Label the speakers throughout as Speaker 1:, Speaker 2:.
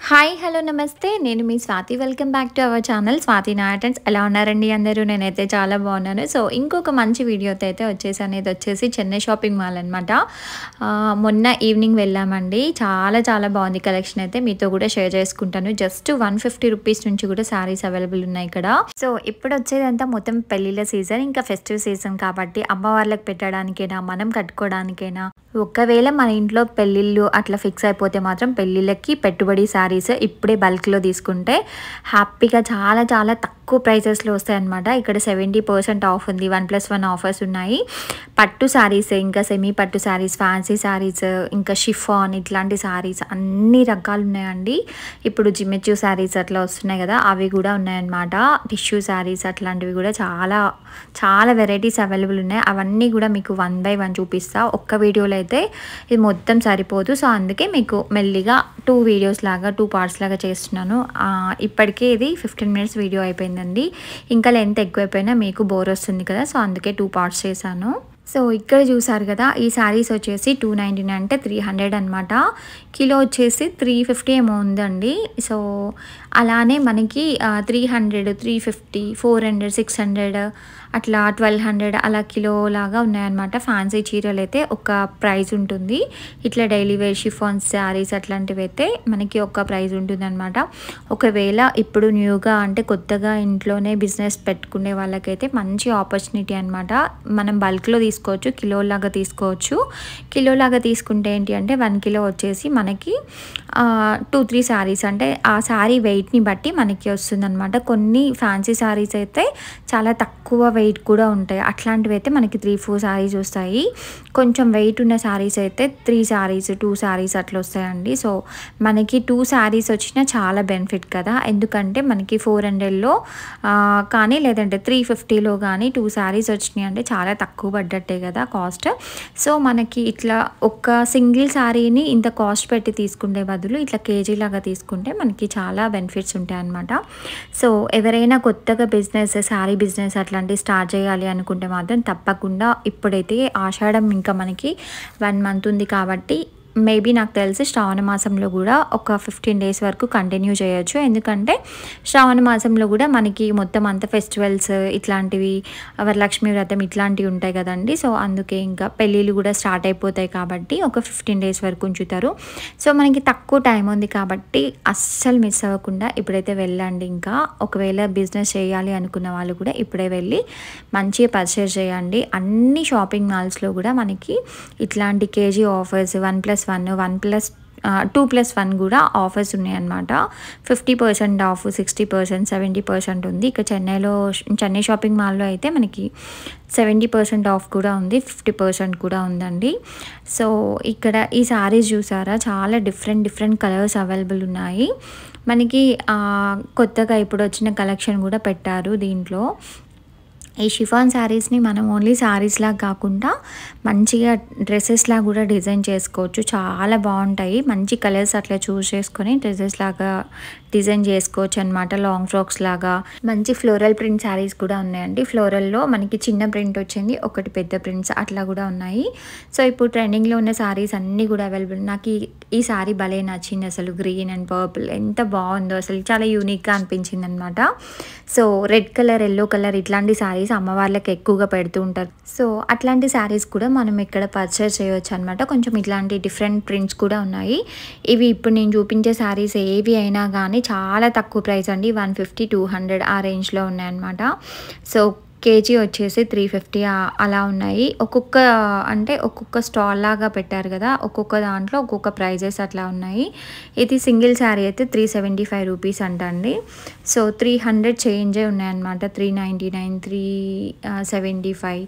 Speaker 1: Hi hello నమస్తే నేను మీ Swathi welcome back to our channel Swathi నాటన్స్. ఎలా ఉన్నారండి అందరూ? నేనైతే చాలా బాగున్నాను. సో ఇంకొక మంచి వీడియోతో అయితే వచ్చేసాను. ఇది వచ్చేసి చెన్నై షాపింగ్ మాల్ అనమాట. మొన్న ఈవినింగ్ వెళ్ళామండి. చాలా చాలా బాగుంది కలెక్షన్. అయితే మీతో కూడా షేర్ చేసుకుంటాను. జస్ట్ 150 రూపీస్ నుంచి కూడా శారీస్ అవైలబుల్ ఉన్నాయి ఇక్కడ. సో ఇప్పుడు వచ్చేదంతా మొత్తం పెళ్ళిళ్ళ సీజన్, ఇంకా ఫెస్టివ్ సీజన్ కాబట్టి అమ్మవార్లకు పెట్టడానికైనా మనం కట్టుకోవడానికైనా, ఒకవేళ మన ఇంట్లో పెళ్ళిళ్ళు అట్లా ఫిక్స్ అయిపోతే మాత్రం పెళ్ళిళ్ళకి పెట్టుబడి శారీస్ ఇప్పుడే బల్క్లో తీసుకుంటే హ్యాపీగా చాలా చాలా తక్కువ ప్రైసెస్లో వస్తాయన్నమాట. ఇక్కడ 70% ఆఫ్ ఉంది, 1+1 ఆఫర్స్ ఉన్నాయి. పట్టు శారీస్, ఇంకా సెమీ పట్టు శారీస్, ఫ్యాన్సీ శారీస్, ఇంకా షిఫాన్ ఇట్లాంటి శారీస్ అన్ని రకాలు ఉన్నాయండి. ఇప్పుడు జిమ్మెచ్చు శారీస్ అట్లా వస్తున్నాయి కదా, అవి కూడా ఉన్నాయన్నమాట. టిష్యూ శారీస్ అట్లాంటివి కూడా చాలా చాలా వెరైటీస్ అవైలబుల్ ఉన్నాయి. అవన్నీ కూడా మీకు 1 by 1 చూపిస్తా. ఒక్క వీడియోలో అయితే ఇది మొత్తం సరిపోదు. సో అందుకే మీకు మెల్లిగా 2 వీడియోస్ లాగా 2 పార్ట్స్ లాగా చేస్తున్నాను. ఇప్పటికే ఇది 15 minutes వీడియో అయిపోయిందండి. ఇంకా లెంత్ ఎక్కువైపోయినా మీకు బోర్ వస్తుంది కదా, సో అందుకే 2 పార్ట్స్ చేశాను. సో ఇక్కడ చూసారు కదా, ఈ శారీస్ వచ్చేసి 299 అంటే 300 అనమాట. కిలో వచ్చేసి 350 ఏమో ఉందండి. సో అలానే మనకి 300, 350, 400, 600 అట్లా 1200 అలా కిలో లాగా ఉన్నాయన్నమాట. ఫ్యాన్సీ చీరలు అయితే ఒక ప్రైస్ ఉంటుంది. ఇట్లా డైలీ వేర్ షిఫాన్ శారీస్ అట్లాంటివి అయితే మనకి ఒక ప్రైస్ ఉంటుంది అనమాట. ఒకవేళ ఇప్పుడు న్యూగా అంటే కొత్తగా ఇంట్లోనే బిజినెస్ పెట్టుకునే వాళ్ళకైతే మంచి ఆపర్చునిటీ అనమాట. మనం బల్క్లో తీసుకోవచ్చు, కిలోలాగా తీసుకోవచ్చు. కిలోలాగా తీసుకుంటే ఏంటి అంటే 1 కిలో వచ్చేసి మనకి 2-3 శారీస్, అంటే ఆ శారీ వెయిట్ని బట్టి మనకి వస్తుంది అనమాట. కొన్ని ఫ్యాన్సీ శారీస్ అయితే చాలా తక్కువ వెయిట్ కూడా ఉంటాయి. అట్లాంటివి అయితే మనకి 3-4 శారీస్ వస్తాయి. కొంచెం వెయిట్ ఉన్న శారీస్ అయితే 3 శారీస్, 2 శారీస్ అట్లా వస్తాయండి. సో మనకి 2 శారీస్ వచ్చినా చాలా బెనిఫిట్ కదా, ఎందుకంటే మనకి 400లో కానీ లేదంటే 350లో కానీ 2 శారీస్ వచ్చినాయి అంటే చాలా తక్కువ పడ్డట్టే కదా కాస్ట్. సో మనకి ఇట్లా ఒక సింగిల్ శారీని ఇంత కాస్ట్ పెట్టి తీసుకునే బదులు ఇట్లా కేజీ లాగా తీసుకుంటే మనకి చాలా బెనిఫిట్స్ ఉంటాయి అన్నమాట. సో ఎవరైనా కొత్తగా బిజినెస్, శారీ బిజినెస్ అట్లాంటి స్టార్ట్ చేయాలి అనుకుంటే మాత్రం తప్పకుండా ఇప్పుడైతే ఆషాఢం ఇంకా మనకి 1 month ఉంది కాబట్టి మేబీ నాకు తెలిసి శ్రావణ మాసంలో కూడా ఒక 15 days వరకు కంటిన్యూ చేయొచ్చు. ఎందుకంటే శ్రావణ మాసంలో కూడా మనకి మొత్తం అంత ఫెస్టివల్స్ ఇట్లాంటివి, వరలక్ష్మి వ్రతం ఇట్లాంటివి ఉంటాయి కదండి. సో అందుకే ఇంకా పెళ్ళిళ్ళు కూడా స్టార్ట్ అయిపోతాయి కాబట్టి ఒక 15 days వరకు ఉంచుతారు. సో మనకి తక్కువ టైం ఉంది కాబట్టి అస్సలు మిస్ అవ్వకుండా ఇప్పుడైతే వెళ్ళండి. ఇంకా ఒకవేళ బిజినెస్ చేయాలి అనుకున్న వాళ్ళు కూడా ఇప్పుడే వెళ్ళి మంచిగా పర్చేస్ చేయండి. అన్ని షాపింగ్ మాల్స్లో కూడా మనకి ఇట్లాంటి కేజీ ఆఫర్స్ 1+1, 2+1 కూడా ఆఫర్స్ ఉన్నాయన్నమాట. 50% ఆఫ్, 60%, 70% ఉంది. ఇక చెన్నై షాపింగ్ మాల్లో అయితే మనకి 70% ఆఫ్ కూడా ఉంది, 50% కూడా ఉందండి. సో ఇక్కడ ఈ శారీస్ చూసారా, చాలా డిఫరెంట్ కలర్స్ అవైలబుల్ ఉన్నాయి. మనకి కొత్తగా ఇప్పుడు వచ్చిన కలెక్షన్ కూడా పెట్టారు దీంట్లో. ఈ షిఫాన్ శారీస్ని మనం ఓన్లీ శారీస్లాగా కాకుండా మంచిగా డ్రెస్సెస్లా కూడా డిజైన్ చేసుకోవచ్చు. చాలా బాగుంటాయి. మంచి కలర్స్ అట్లా చూస్ చేసుకొని డ్రెస్సెస్ లాగా డిజైన్ చేసుకోవచ్చు అనమాట. లాంగ్ ఫ్రాక్స్ లాగా మంచి ఫ్లోరల్ ప్రింట్ శారీస్ కూడా ఉన్నాయండి. ఫ్లోరల్లో మనకి చిన్న ప్రింట్ వచ్చింది, ఒకటి పెద్ద ప్రింట్స్ అట్లా కూడా ఉన్నాయి. సో ఇప్పుడు ట్రెండింగ్లో ఉన్న శారీస్ అన్నీ కూడా అవైలబుల్. నాకు ఈ శారీ భలే నచ్చింది అసలు. గ్రీన్ అండ్ పర్పుల్ ఎంత బాగుందో అసలు, చాలా యూనిక్గా అనిపించింది అనమాట. So red colour, yellow colour ఇట్లాంటి శారీస్ అమ్మవార్లకు ఎక్కువగా పెడుతూ ఉంటారు. సో అట్లాంటి శారీస్ కూడా మనం ఇక్కడ పర్చేస్ చేయవచ్చు అనమాట. కొంచెం ఇట్లాంటి డిఫరెంట్ ప్రింట్స్ కూడా ఉన్నాయి. ఇవి ఇప్పుడు నేను చూపించే శారీస్ ఏవి అయినా కానీ చాలా తక్కువ ప్రైస్ అండి. 150, 200 ఆ రేంజ్లో ఉన్నాయన్నమాట. సో కేజీ వచ్చేసి 350 అలా ఉన్నాయి. ఒక్కొక్క స్టాల్ లాగా పెట్టారు కదా, ఒక్కొక్క దాంట్లో ఒక్కొక్క ప్రైజెస్ అట్లా ఉన్నాయి. ఇది సింగిల్ శారీ అయితే 375 రూపీస్ అంటండి. సో 300 చేంజే ఉన్నాయన్నమాట. 399, 375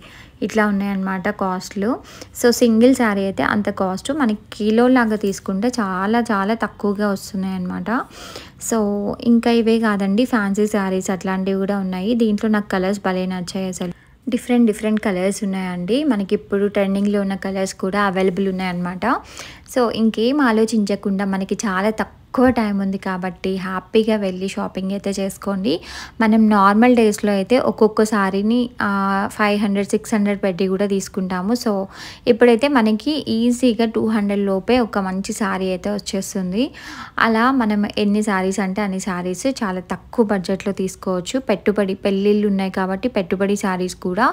Speaker 1: ఇట్లా ఉన్నాయన్నమాట కాస్ట్లు. సో సింగిల్ శారీ అయితే అంత కాస్ట్. మనకి కిలోలాగా తీసుకుంటే చాలా చాలా తక్కువగా వస్తున్నాయి అన్నమాట. సో ఇంకా ఇవే కాదండి, ఫ్యాన్సీ శారీస్ అట్లాంటివి కూడా ఉన్నాయి. దీంట్లో నాకు కలర్స్ భలే నచ్చాయి అసలు. డిఫరెంట్ కలర్స్ ఉన్నాయండి. మనకి ఇప్పుడు ట్రెండింగ్లో ఉన్న కలర్స్ కూడా అవైలబుల్ ఉన్నాయన్నమాట. సో ఇంకేం ఆలోచించకుండా మనకి చాలా తక్కువ తక్కువ టైం ఉంది కాబట్టి హ్యాపీగా వెళ్ళి షాపింగ్ అయితే చేసుకోండి. మనం నార్మల్ డేస్‌లో అయితే ఒక్కొక్క సారీని 500, 600 పెట్టి కూడా తీసుకుంటాము. సో, ఇప్పుడైతే మనకి ఈజీగా 200 లోపే ఒక మంచి సారీ అయితే వచ్చేస్తుంది. అలా మనం ఎన్ని సారీస్ అంటే అన్ని సారీస్ చాలా తక్కువ బడ్జెట్‌లో తీసుకోవచ్చు. పెళ్ళిళ్ళు ఉన్నాయి కాబట్టి పెట్టుబడి సారీస్ కూడా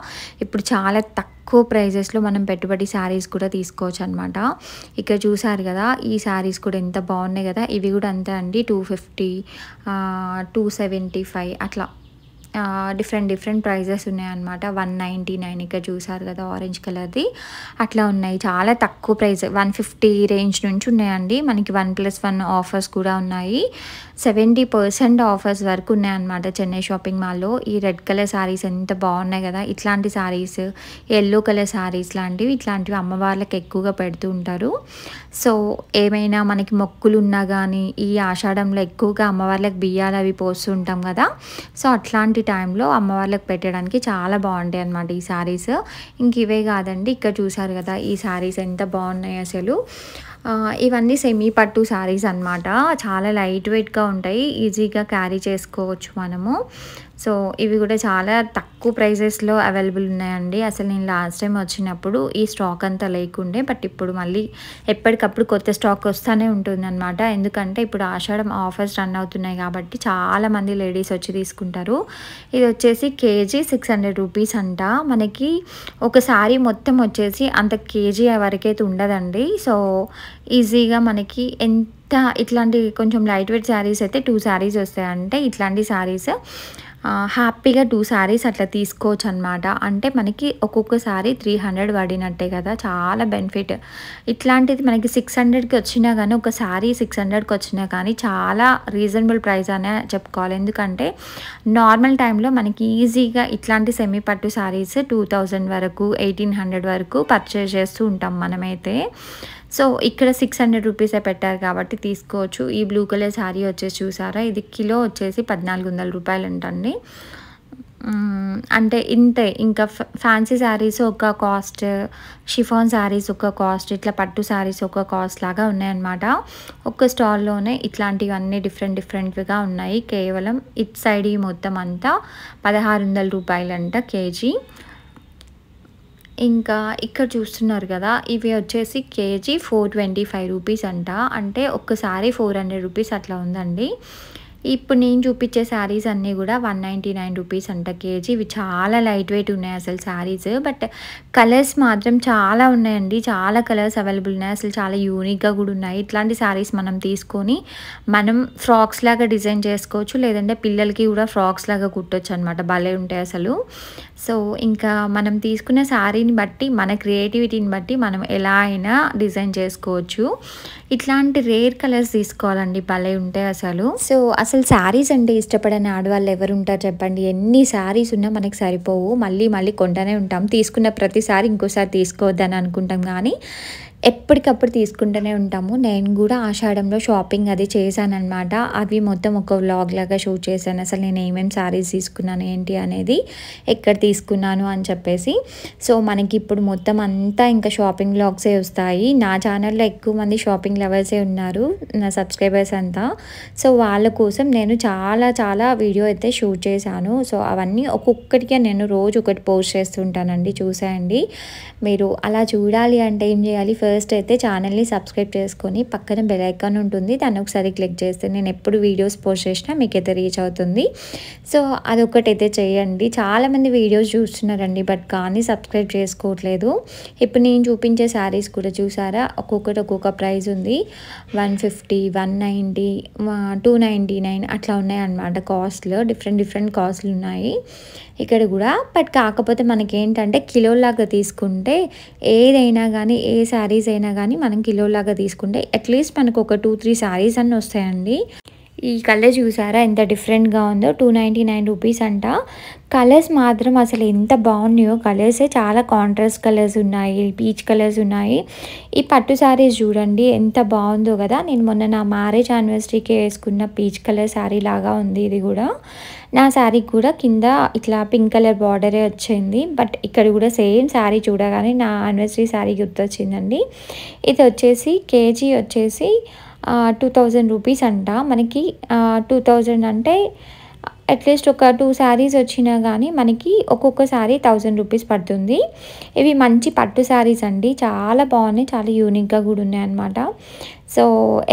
Speaker 1: ఇప్పుడు చాలా తక్కువ ప్రైజెస్‌లో మనం పెట్టుబడి సారీస్ కూడా తీసుకోవచ్చనమాట. ఇక్కడ చూసారు కదా! ఈ సారీస్ కూడా ఎంత బాగున్నాయి కదా! ఇవి కూడా అంతే అండి. 250, 275 అట్లా డిఫరెంట్ ప్రైజెస్ ఉన్నాయన్నమాట. 199 ఇక్కడ చూసారు కదా! ఆరెంజ్ కలర్‌ది అట్లా ఉన్నాయి. చాలా తక్కువ ప్రైస్ 150 రేంజ్ నుంచి ఉన్నాయండి. మనకి 1+1 ఆఫర్స్ కూడా ఉన్నాయి. 70% ఆఫర్స్ వరకు ఉన్నాయన్నమాట చెన్నై షాపింగ్ మాల్‌లో. ఈ రెడ్ కలర్ సారీస్ ఎంత బాగున్నాయి కదా! ఇట్లాంటి సారీస్, యెల్లో కలర్ సారీస్ ఇట్లాంటివి అమ్మవార్లకు ఎక్కువగా పెడుతూ ఉంటారు. సో, ఏమైనా మనకి మొక్కులు ఉన్నా కానీ ఈ ఆషాఢంలో ఎక్కువగా అమ్మవార్లకు బియ్యాలు అవి పోస్తూ ఉంటాం కదా! సో, అట్లాంటి టైంలో అమ్మవార్లకు పెట్టడానికి చాలా బాగుంటాయి అన్నమాట ఈ సారీస్. ఇంక ఇవే కాదండి, ఇక్కడ చూసారు కదా! ఈ సారీస్ ఎంత బాగున్నాయి అసలు. ఇవన్నీ సెమీ పట్టు సారీస్ అన్నమాట. చాలా లైట్ వెయిట్‌గా ఉంటాయి. ఈజీగా క్యారీ చేసుకోవచ్చు మనము. సో, ఇవి కూడా చాలా తక్కువ ప్రైజెస్‌లో అవైలబుల్ ఉన్నాయండి. అసలు నేను లాస్ట్ టైం వచ్చినప్పుడు ఈ స్టాక్ అంతా లేకుండే. బట్ ఇప్పుడు మళ్ళీ ఎప్పటికప్పుడు కొత్త స్టాక్ వస్తూనే ఉంటుందన్నమాట. ఎందుకంటే ఇప్పుడు ఆషాఢం ఆఫర్స్ రన్ అవుతున్నాయి కాబట్టి చాలామంది లేడీస్ వచ్చి తీసుకుంటారు. ఇది వచ్చేసి కేజీ 600 రూపీస్ అంట. మనకి ఒక సారీ మొత్తం వచ్చేసి అంత కేజీ వరకైతే ఉండదండి. సో, ఈజీగా మనకి ఇట్లాంటి కొంచెం లైట్ వెయిట్ శారీస్ అయితే 2 శారీస్ వస్తాయంటే ఇట్లాంటి శారీస్ హ్యాపీగా 2 శారీస్ అట్లా తీసుకోవచ్చు అనమాట. అంటే మనకి ఒక్కొక్క సారీ 300 పడినట్టే కదా! చాలా బెనిఫిట్. ఇట్లాంటిది మనకి 600కి వచ్చినా కానీ ఒక సారీ 600కి వచ్చినా కానీ చాలా రీజనబుల్ ప్రైస్ అనే చెప్పుకోవాలి. ఎందుకంటే నార్మల్ టైంలో మనకి ఈజీగా ఇట్లాంటి సెమీ పట్టు సారీస్ 2000 వరకు 1800 వరకు పర్చేస్ చేస్తూ ఉంటాం మనమైతే. సో, ఇక్కడ 600 రూపీసే పెట్టారు కాబట్టి తీసుకోవచ్చు. ఈ బ్లూ కలర్ శారీ వచ్చేసి చూసారా, ఇది కిలో వచ్చేసి 1400 రూపాయలంటండి. అంటే ఇంతే. ఇంకా ఫ్యాన్సీ శారీస్ ఒక కాస్ట్, షిఫాన్ శారీస్ ఒక కాస్ట్, ఇట్లా పట్టు శారీస్ ఒక కాస్ట్ లాగా ఉన్నాయన్నమాట. ఒక్క స్టాల్లోనే ఇట్లాంటివన్నీ డిఫరెంట్‌గా ఉన్నాయి. కేవలం ఇటు సైడ్ ఈ మొత్తం అంతా 1600 రూపాయలంట కేజీ. ఇంకా ఇక్కడ చూస్తున్నారు కదా! ఇవి వచ్చేసి కేజీ 425 రూపీస్ అంట. అంటే ఒక్కసారి 400 రూపీస్ అట్లా ఉందండి. ఇప్పుడు నేను చూపించే శారీస్ అన్నీ కూడా 199 రూపీస్ అంట కేజీ. ఇవి చాలా లైట్ వెయిట్ ఉన్నాయి అసలు శారీస్. బట్ కలర్స్ మాత్రం చాలా ఉన్నాయండి. చాలా కలర్స్ అవైలబుల్ ఉన్నాయి. అసలు చాలా యూనిక్‌గా కూడా ఉన్నాయి. ఇట్లాంటి శారీస్ మనం తీసుకొని మనం ఫ్రాక్స్ లాగా డిజైన్ చేసుకోవచ్చు. లేదంటే పిల్లలకి కూడా ఫ్రాక్స్ లాగా కుట్టొచ్చు అనమాట. భలే ఉంటాయి అసలు. సో, ఇంకా మనం తీసుకున్న శారీని బట్టి మన క్రియేటివిటీని బట్టి మనం ఎలా అయినా డిజైన్ చేసుకోవచ్చు. ఇట్లాంటి రేర్ కలర్స్ తీసుకోవాలండి, భలే ఉంటాయి అసలు. సో, అసలు శారీస్ అంటే ఇష్టపడని ఆడవాళ్ళు ఎవరు ఉంటారు చెప్పండి. ఎన్ని శారీస్ ఉన్నా మనకి సరిపోవు. మళ్ళీ కొంటూనే ఉంటాం. తీసుకున్న ప్రతిసారి ఇంకోసారి తీసుకోవద్దని అనుకుంటాం కానీ ఎప్పటికప్పుడు తీసుకుంటూనే ఉంటాము. నేను కూడా ఆషాఢంలో షాపింగ్ అది చేశానన్నమాట. అవి మొత్తం ఒక వ్లాగ్ లాగా షూట్ చేశాను. అసలు నేను ఏమేమి శారీస్ తీసుకున్నాను ఏంటి అనేది, ఎక్కడ తీసుకున్నాను అని చెప్పేసి. సో, మనకి ఇప్పుడు మొత్తం అంతా ఇంకా షాపింగ్ వ్లాగ్సే వస్తాయి. నా ఛానల్లో ఎక్కువ మంది షాపింగ్ లవర్సే ఉన్నారు, నా సబ్స్క్రైబర్స్ అంతా. సో, వాళ్ళ కోసం నేను చాలా వీడియో అయితే షూట్ చేశాను. సో, అవన్నీ ఒక్కొక్కటిగా నేను రోజు ఒకటి పోస్ట్ చేస్తుంటానండి, చూసేయండి. మీరు అలా చూడాలి అంటే ఏం చేయాలి, ఫస్ట్ అయితే ఛానల్ని సబ్స్క్రైబ్ చేసుకొని పక్కన బెల్ ఐకాన్ ఉంటుంది, దాన్ని ఒకసారి క్లిక్ చేస్తే నేను ఎప్పుడు వీడియోస్ పోస్ట్ చేసినా మీకైతే రీచ్ అవుతుంది. సో, అదొకటైతే చేయండి. చాలామంది వీడియోస్ చూస్తున్నారండి బట్ కానీ సబ్స్క్రైబ్ చేసుకోవట్లేదు. ఇప్పుడు నేను చూపించే శారీస్ కూడా చూసారా, ఒక్కొక్కటి ఒక్కొక్క ప్రైస్ ఉంది. 150, 190, 299 అట్లా ఉన్నాయన్నమాట కాస్ట్లు. డిఫరెంట్ కాస్ట్లు ఉన్నాయి ఇక్కడ కూడా. బట్ కాకపోతే మనకేంటంటే కిలోలాగా తీసుకుంటే ఏదైనా కానీ, ఏ శారీస్ అయినా కానీ మనం కిలోలాగా తీసుకుంటే అట్లీస్ట్ మనకు ఒక 2-3 శారీస్ అన్నీ వస్తాయండి. ఈ కలర్ చూసారా ఎంత డిఫరెంట్గా ఉందో, 299 రూపీస్ అంట. కలర్స్ మాత్రం అసలు ఎంత బాగున్నాయో. కలర్సే చాలా కాంట్రాస్ట్ కలర్స్ ఉన్నాయి, పీచ్ కలర్స్ ఉన్నాయి. ఈ పట్టు శారీస్ చూడండి ఎంత బాగుందో కదా. నేను మొన్న నా మ్యారేజ్ యానివర్సరీకి వేసుకున్న పీచ్ కలర్ శారీ లాగా ఉంది ఇది కూడా. నా శారీ కూడా కింద ఇట్లా పింక్ కలర్ బార్డరే వచ్చింది. బట్ ఇక్కడ కూడా సేమ్ శారీ చూడగానే నా యానివర్సరీ శారీ గుర్తొచ్చిందండి. ఇది వచ్చేసి కేజీ వచ్చేసి 2000 రూపీస్ అంట. మనకి 2000 అంటే అట్లీస్ట్ ఒక 2 శారీస్ వచ్చినా కానీ మనకి ఒక్కొక్క శారీ 1000 రూపీస్ పడుతుంది. ఇవి మంచి పట్టు శారీస్ అండి. చాలా బాగున్నాయి, చాలా యూనిక్గా కూడా ఉన్నాయన్నమాట. సో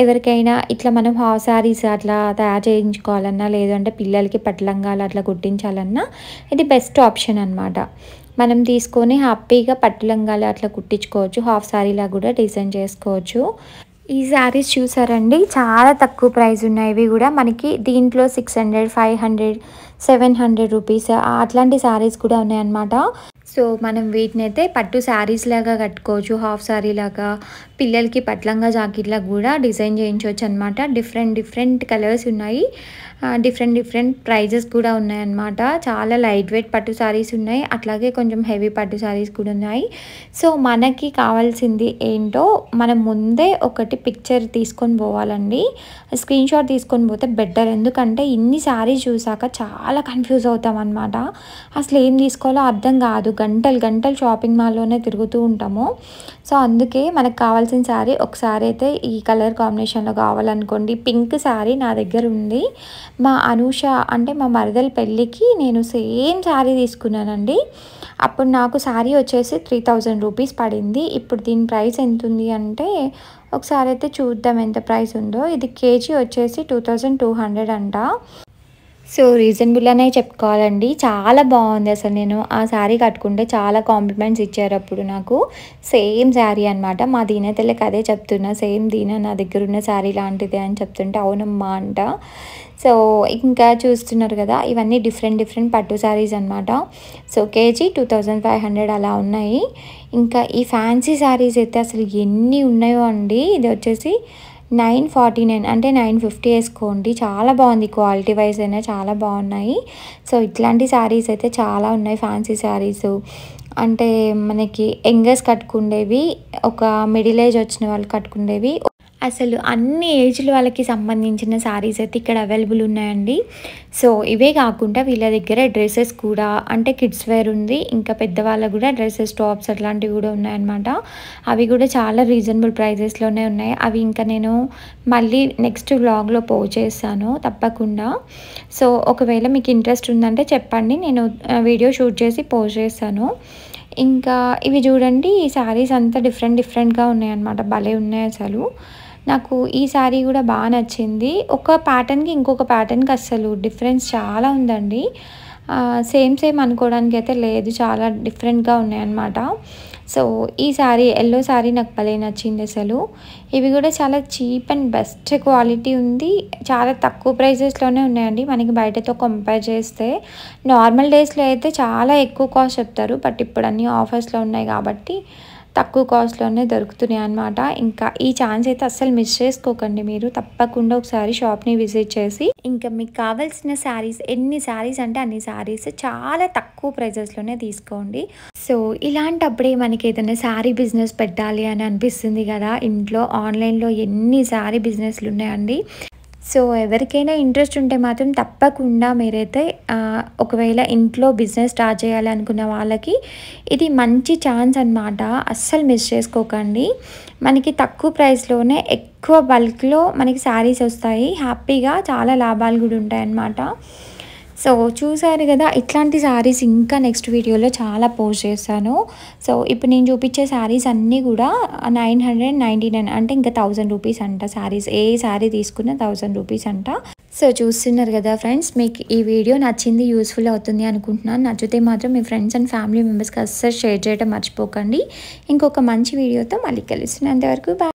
Speaker 1: ఎవరికైనా ఇట్లా మనం హాఫ్ శారీస్ అట్లా తయారు చేయించుకోవాలన్నా, లేదంటే పిల్లలకి పట్టు లంగాలు అట్లా కుట్టించాలన్నా ఇది బెస్ట్ ఆప్షన్ అనమాట. మనం తీసుకొని హ్యాపీగా పట్టు లంగాలు అట్లా కుట్టించుకోవచ్చు. హాఫ్ శారీలా కూడా డిజైన్ చేసుకోవచ్చు. ఈ శారీస్ చూసారండి, చాలా తక్కువ ప్రైస్ ఉన్నాయి. ఇవి కూడా మనకి దీంట్లో 600, 500, 700 రూపీస్ అట్లాంటి శారీస్ కూడా ఉన్నాయన్నమాట. సో మనం వీటిని అయితే పట్టు శారీస్ లాగా కట్టుకోవచ్చు. హాఫ్ శారీ లాగా పిల్లలకి పట్లంగా జాకెట్లా కూడా డిజైన్ చేయించవచ్చు అనమాట. డిఫరెంట్ కలర్స్ ఉన్నాయి. డిఫరెంట్ ప్రైజెస్ కూడా ఉన్నాయన్నమాట. చాలా లైట్ వెయిట్ పట్టు శారీస్ ఉన్నాయి, అట్లాగే కొంచెం హెవీ పట్టు శారీస్ కూడా ఉన్నాయి. సో మనకి కావాల్సింది ఏంటో మనం ముందే ఒకటి పిక్చర్ తీసుకొని పోవాలండి. స్క్రీన్ షాట్ తీసుకొని పోతే బెటర్. ఎందుకంటే ఇన్ని శారీస్ చూసాక చాలా కన్ఫ్యూజ్ అవుతాం అనమాట. అసలు ఏం తీసుకోవాలో అర్థం కాదు. గంటలు షాపింగ్ మాల్లోనే తిరుగుతూ ఉంటాము. సో అందుకే మనకు కావాల్సిన శారీ ఒకసారి అయితే ఈ కలర్ కాంబినేషన్లో కావాలనుకోండి. పింక్ శారీ నా దగ్గర ఉంది. మా అనూష అంటే మా మరదల పెళ్ళికి నేను సేమ్ శారీ తీసుకున్నానండి. అప్పుడు నాకు శారీ వచ్చేసి 3000 రూపీస్ పడింది. ఇప్పుడు దీని ప్రైస్ ఎంత ఉంది అంటే ఒకసారి అయితే చూద్దాం ఎంత ప్రైస్ ఉందో. ఇది కేజీ వచ్చేసి 2200 అంట. సో రీజనబుల్ అనే చెప్పుకోవాలండి. చాలా బాగుంది. అసలు నేను ఆ శారీ కట్టుకుంటే చాలా కాంప్లిమెంట్స్ ఇచ్చారు అప్పుడు నాకు. సేమ్ శారీ అనమాట. మా దీనతెల్లకి అదే చెప్తున్నా, సేమ్ దీన నా దగ్గర ఉన్న శారీ లాంటిదే అని చెప్తుంటే అవునమ్మా అంట. సో ఇంకా చూస్తున్నారు కదా, ఇవన్నీ డిఫరెంట్ పట్టు శారీస్ అనమాట. సో కేజీ 2500 అలా ఉన్నాయి. ఇంకా ఈ ఫ్యాన్సీ శారీస్ అయితే అసలు ఎన్ని ఉన్నాయో అండి. ఇది వచ్చేసి 949 అంటే 950 వేసుకోండి. చాలా బాగుంది, క్వాలిటీ వైజ్ అయినా చాలా బాగున్నాయి. సో ఇట్లాంటి శారీస్ అయితే చాలా ఉన్నాయి. ఫ్యాన్సీ శారీస్ అంటే మనకి యంగర్స్ కట్టుకుండేవి, ఒక మిడిల్ ఏజ్ వచ్చిన వాళ్ళు కట్టుకుండేవి, అసలు అన్ని ఏజ్ల వాళ్ళకి సంబంధించిన శారీస్ అయితే ఇక్కడ అవైలబుల్ ఉన్నాయండి. సో ఇవే కాకుండా వీళ్ళ దగ్గర డ్రెస్సెస్ కూడా అంటే కిడ్స్ వేర్ ఉంది. ఇంకా పెద్దవాళ్ళకు కూడా డ్రెస్సెస్, టాప్స్ అట్లాంటివి కూడా ఉన్నాయన్నమాట. అవి కూడా చాలా రీజనబుల్ ప్రైజెస్లోనే ఉన్నాయి. అవి ఇంకా నేను మళ్ళీ నెక్స్ట్ వ్లాగ్లో పోస్ట్ చేస్తాను తప్పకుండా. సో ఒకవేళ మీకు ఇంట్రెస్ట్ ఉందంటే చెప్పండి, నేను వీడియో షూట్ చేసి పోస్ట్ చేస్తాను. ఇంకా ఇవి చూడండి, ఈ శారీస్ అంతా డిఫరెంట్గా ఉన్నాయన్నమాట. భలే ఉన్నాయి అసలు. నాకు ఈ శారీ కూడా బాగా నచ్చింది. ఒక ప్యాటర్న్కి ఇంకొక ప్యాటర్న్కి అస్సలు డిఫరెన్స్ చాలా ఉందండి. సేమ్ అనుకోవడానికి అయితే లేదు, చాలా డిఫరెంట్గా ఉన్నాయన్నమాట. సో ఈ శారీ ఎల్లో శారీ నాకు భలే నచ్చింది అసలు. ఇవి కూడా చాలా చీప్ అండ్ బెస్ట్ క్వాలిటీ ఉంది. చాలా తక్కువ ప్రైజెస్లోనే ఉన్నాయండి. మనకి బయటతో కంపేర్ చేస్తే నార్మల్ డేస్లో అయితే చాలా ఎక్కువ కాస్ట్ చెప్తారు. బట్ ఇప్పుడు అన్నీ ఆఫర్స్లో ఉన్నాయి కాబట్టి తక్కువ కాస్ట్లోనే దొరుకుతున్నాయి అన్నమాట. ఇంకా ఈ ఛాన్స్ అయితే అస్సలు మిస్ చేసుకోకండి. మీరు తప్పకుండా ఒకసారి షాప్ని విజిట్ చేసి ఇంకా మీకు కావాల్సిన శారీస్, ఎన్ని శారీస్ అంటే అన్ని శారీస్ చాలా తక్కువ ప్రైజెస్లోనే తీసుకోండి. సో ఇలాంటప్పుడే మనకి ఏదైనా శారీ బిజినెస్ పెట్టాలి అని అనిపిస్తుంది కదా. ఇంట్లో ఆన్లైన్లో ఎన్ని శారీ బిజినెస్లు ఉన్నాయండి. సో ఎవరికైనా ఇంట్రెస్ట్ ఉంటే మాత్రం తప్పకుండా మీరైతే ఒకవేళ ఇంట్లో బిజినెస్ స్టార్ట్ చేయాలనుకున్న వాళ్ళకి ఇది మంచి ఛాన్స్ అన్నమాట. అస్సలు మిస్ చేసుకోకండి. మనకి తక్కువ ప్రైస్లోనే ఎక్కువ బల్క్లో మనకి శారీస్ వస్తాయి. హ్యాపీగా చాలా లాభాలు కూడా ఉంటాయన్నమాట. సో చూసారు కదా, ఇట్లాంటి శారీస్ ఇంకా నెక్స్ట్ వీడియోలో చాలా పోస్ట్ చేస్తాను. సో ఇప్పుడు నేను చూపించే శారీస్ అన్నీ కూడా 999 అంటే ఇంకా 1000 రూపీస్ అంట శారీస్. ఏ శారీ తీసుకున్నా 1000 రూపీస్ అంట. సో చూస్తున్నారు కదా ఫ్రెండ్స్, మీకు ఈ వీడియో నచ్చింది, యూస్ఫుల్ అవుతుంది అనుకుంటున్నాను. నచ్చితే మాత్రం మీ ఫ్రెండ్స్ అండ్ ఫ్యామిలీ మెంబర్స్కి అస్సలు షేర్ చేయడం మర్చిపోకండి. ఇంకొక మంచి వీడియోతో మళ్ళీ కలుస్తున్నంతవరకు బాయ్.